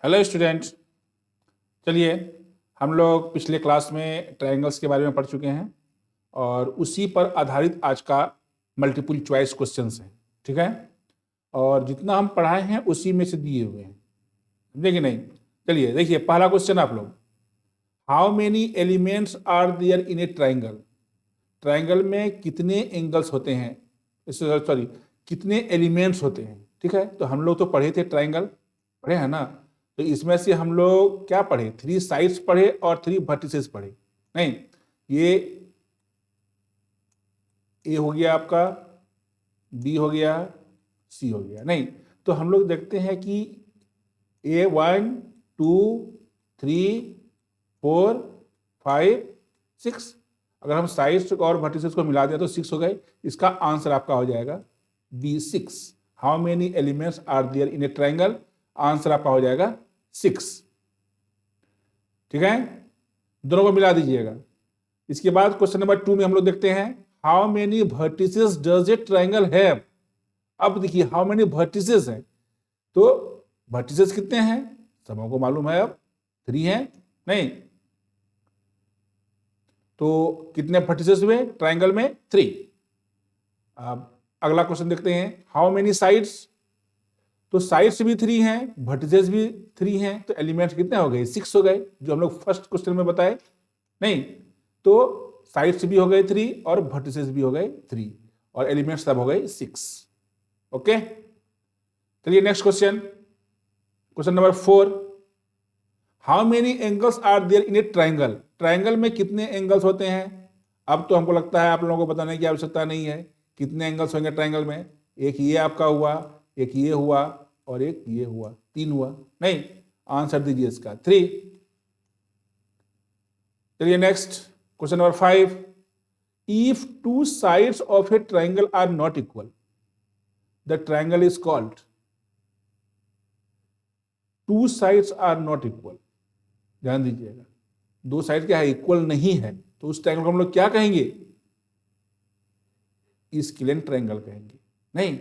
Hello student, चलिए हम लोग पिछले क्लास में ट्रायंगल्स के बारे में पढ़ चुके हैं और उसी पर आधारित आज का मल्टीपल चॉइस क्वेश्चंस है। ठीक है, और जितना हम पढ़ाए हैं उसी में से दिए हुए हैं, समझे कि नहीं। चलिए देखिए, पहला क्वेश्चन आप लोग, how many elements are there in a triangle. Triangle में कितने एंगल्स होते हैं, सॉरी कितने एलिमेंट्स होते हैं। ठीक है, तो हम लोग तो पढ़े थे ट्राइंगल, पढ़े हैं ना। तो इसमें से हम लोग क्या पढ़े, 3 साइड्स पढ़े और 3 वर्टिसेस पढ़े। नहीं, ये ए हो गया आपका, बी हो गया, सी हो गया। नहीं, तो हम लोग देखते हैं कि ए 1 2 3 4 5 6, अगर हम साइड्स और वर्टिसेस को मिला दें तो 6 हो गए। इसका आंसर आपका हो जाएगा B 6। How many elements are there in a triangle, answer आपका हो जाएगा 6। ठीक है, दोनों को मिला दीजिएगा। इसके बाद क्वेश्चन नंबर 2 में हम लोग देखते हैं, how many vertices does a triangle have. अब देखिए हाउ मेनी वर्टिसेस है, तो वर्टिसेस कितने हैं सबों को मालूम है, अब 3 हैं। नहीं, तो कितने वर्टिसेस हुए ट्राइंगल में, 3। अब अगला क्वेश्चन देखते हैं, हाउ मेनी साइड्स। तो साइड्स भी 3 हैं, वर्टिसेस भी 3 हैं, तो एलिमेंट्स कितने हो गए, 6 हो गए, जो हम लोग फर्स्ट क्वेश्चन में बताए। नहीं, तो साइड्स भी हो गए 3 और वर्टिसेस भी हो गए 3 और एलिमेंट्स सब हो गए 6। ओके, चलिए next question, question number 4, how many angles are there in a triangle. Triangle में कितने एंगल्स होते हैं। अब तो हमको लगता है आप लोगों को बताने की आवश्यकता नहीं है कितने एंगल्स होंगे ट्राइंगल में। एक ये आपका हुआ, एक ये हुआ और एक ये हुआ, 3 हुआ। नहीं, आंसर दीजिए इसका 3। चलिए next, question number 5, if 2 sides of a triangle are not equal, the triangle is called. 2 sides are not equal, ध्यान दीजिएगा, 2 साइड क्या है, इक्वल नहीं है, तो उस ट्राइंगल को हम लोग क्या कहेंगे, स्केलेन ट्राइंगल कहेंगे। नहीं,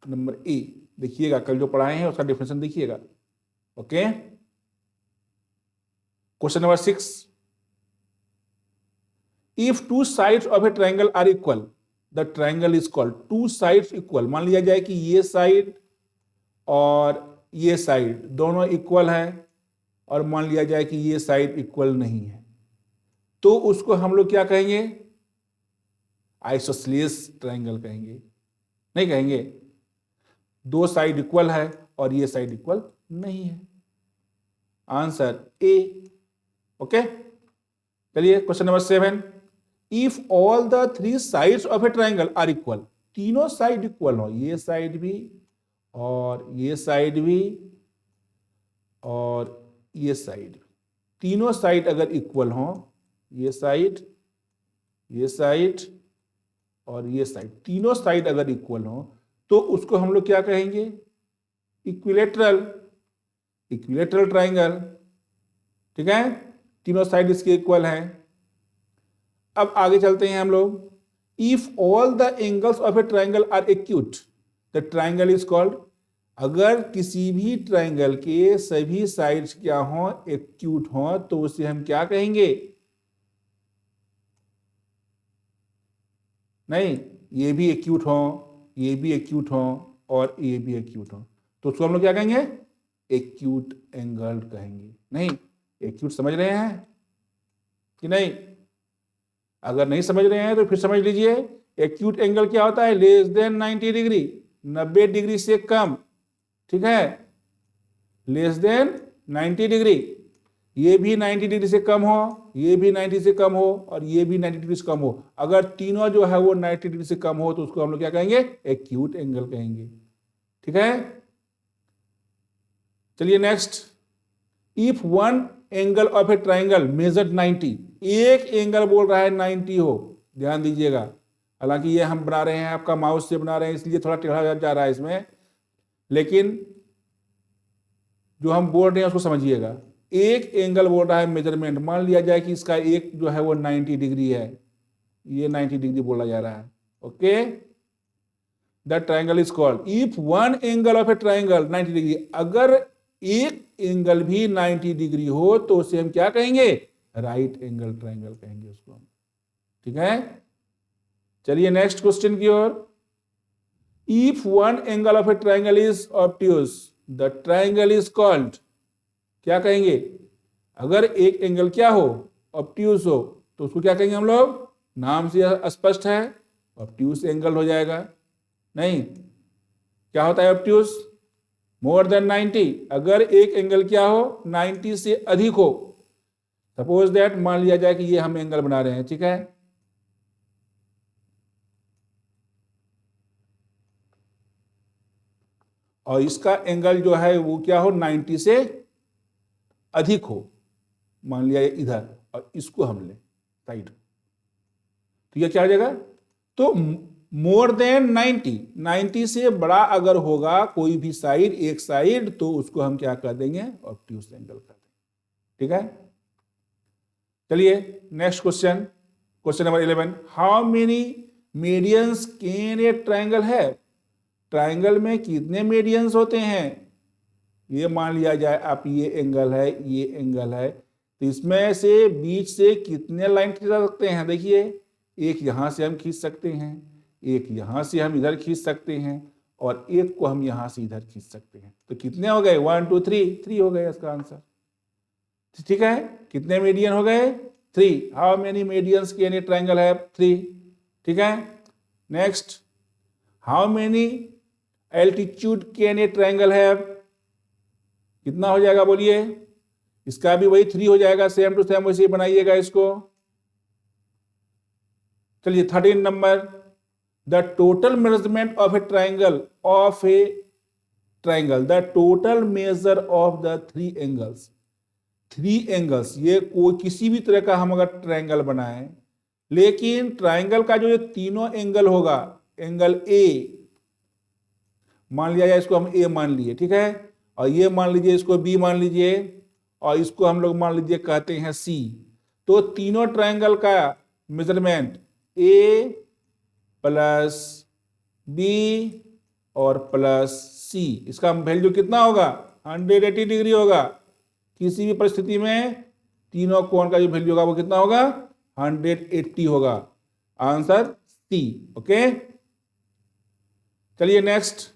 नंबर ए देखिएगा, कल जो पढ़ाए हैं उसका डिफिनेशन देखिएगा। Okay, question number 6, if 2 sides of a triangle are equal, the triangle is called. 2 sides equal, मान लिया जाए कि ये साइड और ये साइड दोनों इक्वल है, और मान लिया जाए कि ये साइड इक्वल नहीं है, तो उसको हम लोग क्या कहेंगे, आइसोसेलेस ट्राइंगल कहेंगे। नहीं कहेंगे, 2 साइड इक्वल है और ये साइड इक्वल नहीं है, आंसर ए। ओके, चलिए question number 7, if all the 3 sides of a triangle are equal. तीनों साइड इक्वल हो, ये साइड भी और ये साइड भी और ये साइड भी, तीनों साइड अगर इक्वल हो, ये साइड और ये साइड, तीनों साइड अगर इक्वल हो, तो उसको हम लोग क्या कहेंगे, इक्विलेटरल ट्राइंगल। ठीक है, तीनों साइड इसके इक्वल हैं। अब आगे चलते हैं हम लोग, if all the angles of a triangle are acute, the triangle is called. अगर किसी भी ट्राइंगल के सभी साइड्स क्या हो, एक्यूट हो, तो उसे हम क्या कहेंगे, नहीं, ये भी एक्यूट हो, ये भी एक्यूट हो और ये भी एक्यूट हो, तो उसको हम लोग क्या कहेंगे, एक्यूट एंगल कहेंगे। नहीं, एक्यूट समझ रहे हैं कि नहीं। अगर नहीं समझ रहे हैं तो फिर समझ लीजिए, एक्यूट एंगल क्या होता है, लेस देन 90 डिग्री, 90 डिग्री से कम। ठीक है, लेस देन 90 डिग्री, ये भी 90 डिग्री से कम हो, ये भी 90 से कम हो और ये भी 90 डिग्री से कम हो। अगर तीनों जो है वो 90 डिग्री से कम हो, तो उसको हम लोग क्या कहेंगे, एक्यूट एंगल कहेंगे। ठीक है, चलिए next, if one angle of a triangle measured 90, एक एंगल बोल रहा है 90 हो, ध्यान दीजिएगा, हालांकि ये हम बना रहे हैं आपका माउस से बना रहे हैं इसलिए थोड़ा टेढ़ा जा रहा है इसमें, लेकिन जो हम बोल रहे हैं उसको समझिएगा। एक एंगल बोल रहा है मेजरमेंट, मान लिया जाए कि इसका एक जो है वो 90 डिग्री है, ये 90 डिग्री बोला जा रहा है। Okay, the triangle is called, if one angle of a triangle 90 degree, अगर एक एंगल भी 90 डिग्री हो तो उसे हम क्या कहेंगे, राइट एंगल ट्रायंगल कहेंगे उसको हम। ठीक है, चलिए नेक्स्ट क्वेश्चन की ओर। If one angle of a triangle is obtuse the triangle is called, क्या कहेंगे, अगर एक एंगल क्या हो, ऑब्ट्यूज हो, तो उसको क्या कहेंगे हम लोग, नाम से स्पष्ट है, ऑब्ट्यूज एंगल हो जाएगा। नहीं, क्या होता है ऑब्ट्यूज, मोर देन 90, अगर एक एंगल क्या हो 90 से अधिक हो, सपोज दैट मान लिया जाए कि ये हम एंगल बना रहे हैं, ठीक है, और इसका एंगल जो है वो क्या हो 90 से अधिक हो, मान लिया इधर, और इसको हम ले साइड, तो ये क्या हो जाएगा, तो मोर देन 90 से बड़ा अगर होगा कोई भी साइड, एक साइड, तो उसको हम क्या कर देंगे, ऑब्ट्यूज एंगल कर देंगे। ठीक है, चलिए next question, question number 11, how many medians can a triangle है, ट्रायंगल में कितने मीडियंस होते हैं, ये मान लिया जाए आप ये एंगल है, ये एंगल है, तो इसमें से बीच से कितने लाइन खींच सकते हैं, देखिए एक यहां से हम खींच सकते हैं, एक यहां से हम इधर खींच सकते हैं, और एक को हम यहां से इधर खींच सकते हैं, तो कितने हो गए, 1 2 3 हो गए इसका आंसर। ठीक है, कितने मीडियन हो गए, 3, how many medians can a triangle है, 3। ठीक है, next, how many altitude can a triangle है, कितना हो जाएगा बोलिए, इसका भी वही 3 हो जाएगा, सेम टू सेम वैसे ही बनाइएगा इसको। चलिए 13 number, the total measurement of a triangle the total measure of the 3 angles, 3 angles, ये कोई किसी भी तरह का हम अगर ट्रायंगल बनाएं, लेकिन ट्रायंगल का जो ये तीनों एंगल होगा, एंगल ए मान लिया जाए, इसको हम ए मान लिए, ठीक है, और ये मान लीजिए, इसको बी मान लीजिए, और इसको हम लोग मान लीजिए कहते हैं सी, तो तीनों ट्रायंगल का मेजरमेंट ए प्लस बी और प्लस सी, इसका वैल्यू कितना होगा, 180 डिग्री होगा। किसी भी परिस्थिति में तीनों कोण का जो वैल्यू होगा वो कितना होगा, 180 होगा, आंसर सी। ओके, चलिए next,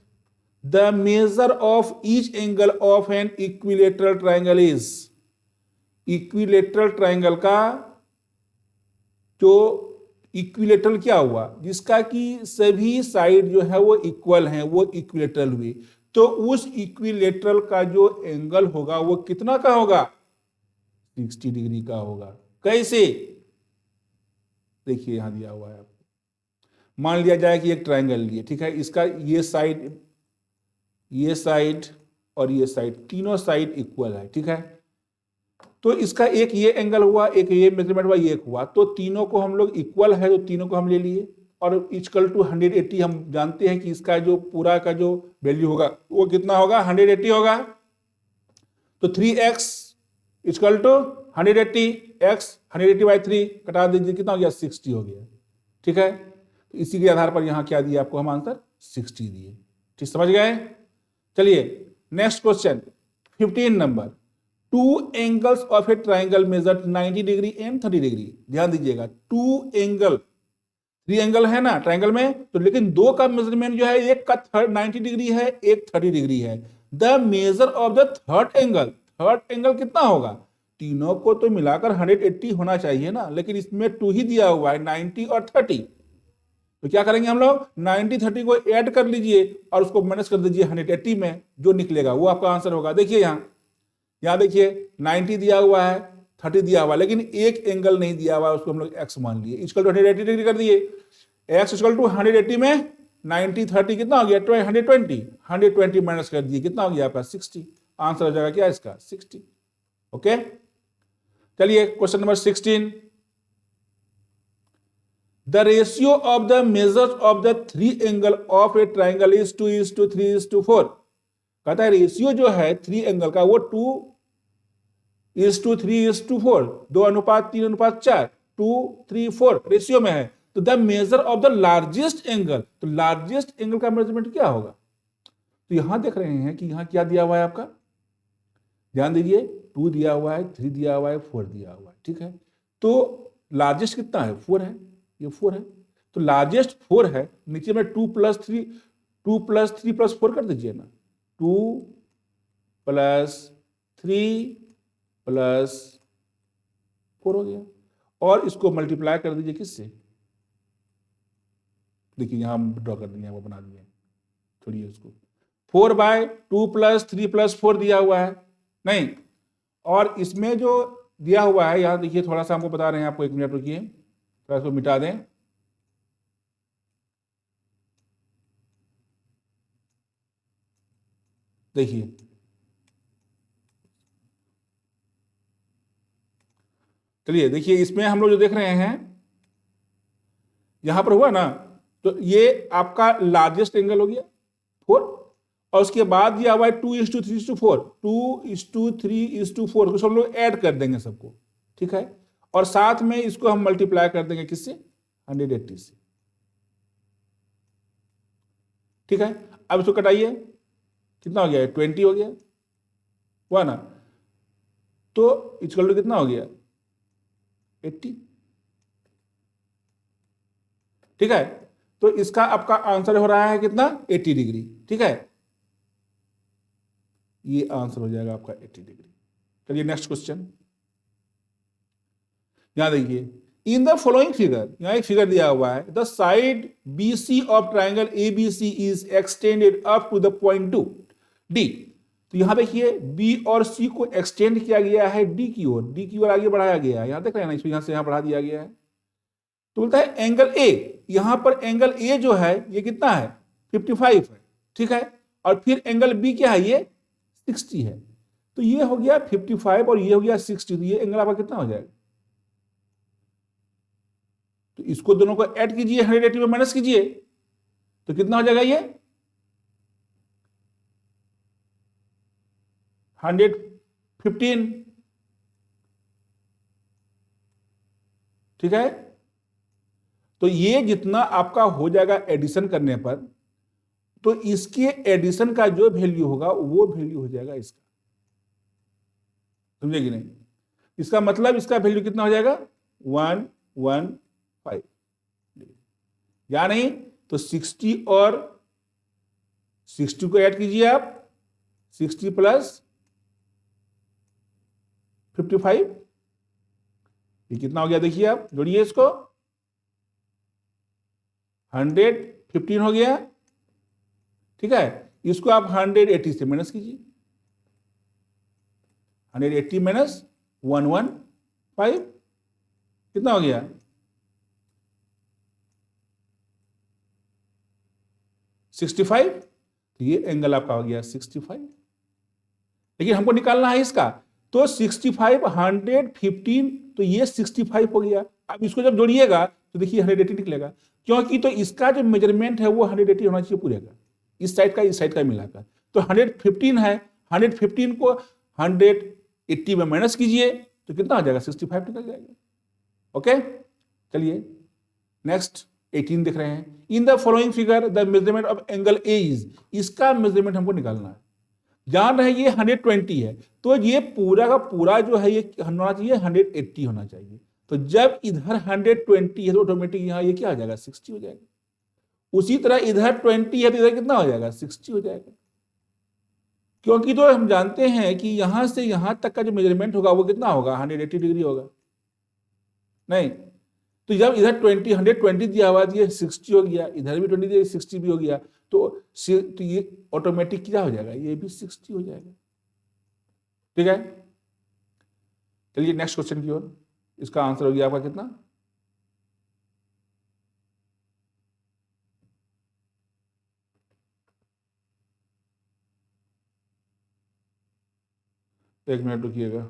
the measure of each angle of an equilateral triangle is, equilateral triangle का जो इक्विलेटरल क्या हुआ, जिसका कि सभी साइड जो है वो इक्वल हैं, वो इक्विलेटरल हुई, तो उस इक्विलेटरल का जो एंगल होगा वो कितना का होगा, 60 डिग्री का होगा। कैसे, देखिए यहां दिया हुआ है आपको, मान लिया जाए कि एक ट्रायंगल लिए, ठीक है, इसका ये साइड और ये साइड, तीनों साइड इक्वल है, ठीक है, तो इसका एक ये एंगल हुआ, एक ये मेजरमेंट हुआ, ये एक हुआ, तो तीनों को हम लोग इक्वल है, तो तीनों को हम ले लिए, और इक्वल टू 180 हम जानते हैं कि इसका जो पूरा का जो वैल्यू होगा वो कितना होगा, 180 होगा, तो 3x equal to 180, x 180 by 3 कटा दीजिए, कितना हो गया, 60 हो गया। ठीक है, तो इसी के आधार पर यहां क्या दिया आपको, हम आंसर 60 दिए। ठीक, समझ गए। चलिए next question 15 number, 2 angles of a triangle measure 90 degree and 30 degree. ध्यान दीजिएगा, 2 एंगल, 3 एंगल है ना ट्रायंगल में, तो लेकिन 2 का मेजरमेंट जो है, एक का 90 डिग्री है, एक 30 डिग्री है। The measure of the third angle कितना होगा, तीनों को तो मिलाकर 180 होना चाहिए ना, लेकिन इसमें 2 ही दिया हुआ है, 90 और 30, तो क्या करेंगे हम लोग, 90 30 को ऐड कर लीजिए और उसको माइनस कर दीजिए 180 में, जो निकलेगा वो आपका आंसर होगा। देखिए यहां देखिए 90 दिया हुआ है, 30 दिया हुआ है, लेकिन एक एंगल नहीं दिया हुआ है, उसको हम लोग x मान लिए, इक्वल टू 180 डिग्री कर दिए, x इक्वल टू 180 में 90 30 कितना हो गया, 120 माइनस कर दिए, कितना हो गया आपका 60, आंसर हो जाएगा क्या इसका 60। ओके, चलिए question number 16, the ratio of the measures of the 3 angle of a triangle is 2:3:4। कहता है रेशियो जो है 3 एंगल का वो 2:3:4, 2:3:4, 2:3:4 रेशियो में है, तो the measure of the largest angle, तो लार्जेस्ट एंगल का मेजरमेंट क्या होगा, तो यहां देख रहे हैं कि यहां क्या दिया हुआ है आपका, ध्यान दीजिए 2 दिया हुआ है, 3 दिया हुआ है, 4 दिया हुआ है, ठीक है। तो लार्जेस्ट कितना है? 4 है, ये 4 है, तो लार्जेस्ट 4 है। नीचे में 2 + 3 + 4 कर दीजिए ना, 2 + 3 + 4 हो गया, और इसको मल्टीप्लाई कर दीजिए किससे? देखिए यहां हम ड्रॉ कर दिए, वो बना दिए, छोड़िए उसको। 4/2 + 3 + 4 दिया हुआ है, नहीं, और इसमें जो दिया हुआ है यहां देखिए, थोड़ा सा हमको बता रहे हैं आपको, 1 मिनट रुकिए, थोड़ा इसको मिटा दें। देखिए चलिए, देखिए इसमें हम लोग जो देख रहे हैं यहां पर हुआ ना, तो ये आपका लार्जेस्ट एंगल हो गया 4, और उसके बाद दिया हुआ है 2:3:4, 2:3:4, कुछ हम लोग ऐड कर देंगे सबको, ठीक है, और साथ में इसको हम मल्टीप्लाई कर देंगे किससे? 180 से, ठीक है। अब इसको कटाइए, कितना हो गया? 20 हो गया, हुआ ना, तो इक्वल टू कितना हो गया? 80, ठीक है। तो इसका आपका आंसर हो रहा है कितना? 80 डिग्री, ठीक है, ये आंसर हो जाएगा आपका 80 डिग्री। चलिए नेक्स्ट क्वेश्चन, यहां देखिए, इन द फॉलोइंग फिगर, यहां एक फिगर दिया हुआ है, the side BC of triangle ABC is extended up to the point D। तो यहां देखिए B और C को एक्सटेंड किया गया है D की ओर, D की ओर आगे बढ़ाया गया है, यहां देख रहे हैं ना, इसको यहां से यहां बढ़ा दिया गया है। तो बोलता है एंगल A, यहां पर एंगल A जो है ये कितना है? 55 है, ठीक है, और फिर एंगल B क्या है? ये 60 है। तो ये हो गया 55 और ये हो गया 60, तो ये एंगल आपका कितना हो जाएगा? तो इसको दोनों को ऐड कीजिए, 180 में माइनस कीजिए, तो कितना हो जाएगा? ये 115, ठीक है। तो ये जितना आपका हो जाएगा एडिशन करने पर, तो इसके एडिशन का जो वैल्यू होगा वो वैल्यू हो जाएगा इसका, समझे कि नहीं? इसका मतलब इसका वैल्यू कितना हो जाएगा? 115, या नहीं? तो 60 और 60 को ऐड कीजिए आप, 60 + 55, ये कितना हो गया? देखिए आप जोड़िए इसको, 115 हो गया, ठीक है। इसको आप 180 से माइनस कीजिए, 180 माइनस 115, कितना हो गया? 65, तो ये एंगल आपका हो गया 65, लेकिन हमको निकालना है इसका, तो 65 115, तो ये 65 हो गया। अब इसको जब जोड़िएगा तो देखिए 180 निकलेगा, क्योंकि तो इसका जो मेजरमेंट है वो 180 होना चाहिए पूरे का, इस साइड का मिलाकर। तो 115 है, 115 को 180 में माइनस कीजिए तो कितना हो जाएगा? 65 निकल जाएगा। ओके, चलिए नेक्स्ट 18 देख रहे हैं, in the following figure the measurement of angle A is, इसका मेजरमेंट हमको निकालना है। जान रहे ये 120 है, तो ये पूरा का पूरा जो है ये होना चाहिए 180 होना चाहिए। तो जब इधर 120 है तो ऑटोमेटिक यहां ये क्या हो जाएगा? 60 हो जाएगा। उसी तरह इधर 20 है तो इधर कितना हो जाएगा? 60 हो जाएगा, क्योंकि तो हम जानते हैं कि यहां से यहां तक का जो मेजरमेंट होगा वो कितना होगा? 180 डिग्री होगा, नहीं? तो जब इधर 120 दिया हुआ है, ये 60 हो गया, इधर भी 20 दिया, 60 भी हो गया, तो ये ऑटोमेटिक क्या हो जाएगा? ये भी 60 हो जाएगा, ठीक है। चलिए नेक्स्ट क्वेश्चन की ओर, इसका आंसर हो गया आपका कितना? एक मिनट रुकिएगा,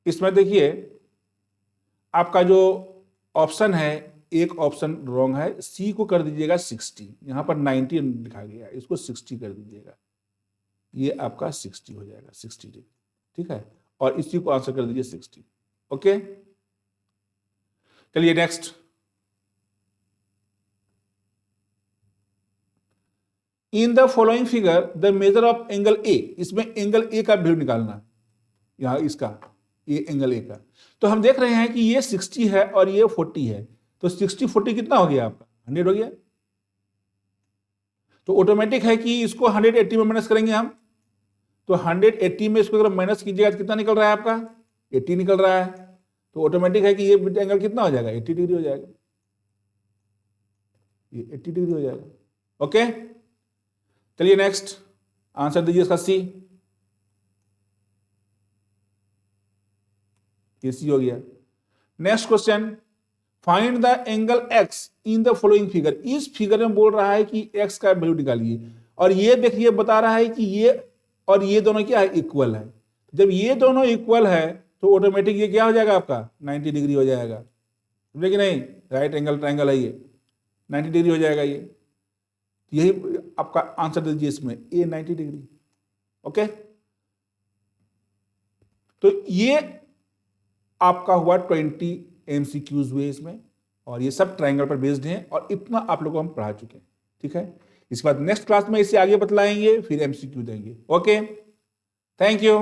इसमें देखिए आपका जो ऑप्शन है, एक ऑप्शन रॉन्ग है, सी को कर दीजिएगा 60, यहां पर 90 लिखा गया है, इसको 60 कर दीजिएगा, ये आपका 60 हो जाएगा, 60 डिग्री, ठीक है, और इसी को आंसर कर दीजिए 60। ओके, चलिए next, in the following figure the measure of angle A, इसमें एंगल ए का वैल्यू निकालना है, यहाँ इसका ये एंगल ए का। तो हम देख रहे हैं कि ये 60 है और ये 40 है, तो 60 40 कितना हो गया आपका 100 हो गया। तो ऑटोमेटिक है कि इसको 180 में माइनस करेंगे हम, तो 180 में इसको अगर माइनस कीजिएगा तो कितना निकल रहा है आपका 80 निकल रहा है। तो ऑटोमेटिक है कि ये एंगल कितना हो जाएगा 80 डिग्री हो जाएगा, ये 80 डिग्री हो जाएगा। ओके, चलिए नेक्स्ट आंसर दीजिए इसका सी। ये सी हो गया। Next question, find the angle x in the following figure. इस फिगर में बोल रहा है कि एक्स का वैल्यू निकालिए, और ये देखिए बता रहा है कि ये और ये दोनों क्या है इक्वल है। जब ये दोनों इक्वल है तो ऑटोमेटिक ये क्या हो जाएगा आपका 90 डिग्री हो जाएगा, समझे कि नहीं, राइट एंगल ट्रायंगल है ये 90 डिग्री हो जाएगा ये। यही आपका आंसर दीजिए इसमें ए 90 डिग्री। ओके, तो ये आपका हुआ 20 MCQs हुए इसमें, और ये सब ट्रायंगल पर बेस्ड हैं, और इतना आप लोगों को हम पढ़ा चुके हैं। ठीक है, इसके बाद नेक्स्ट क्लास में इसे आगे बतलाएंगे, फिर MCQ देंगे। Okay, thank you.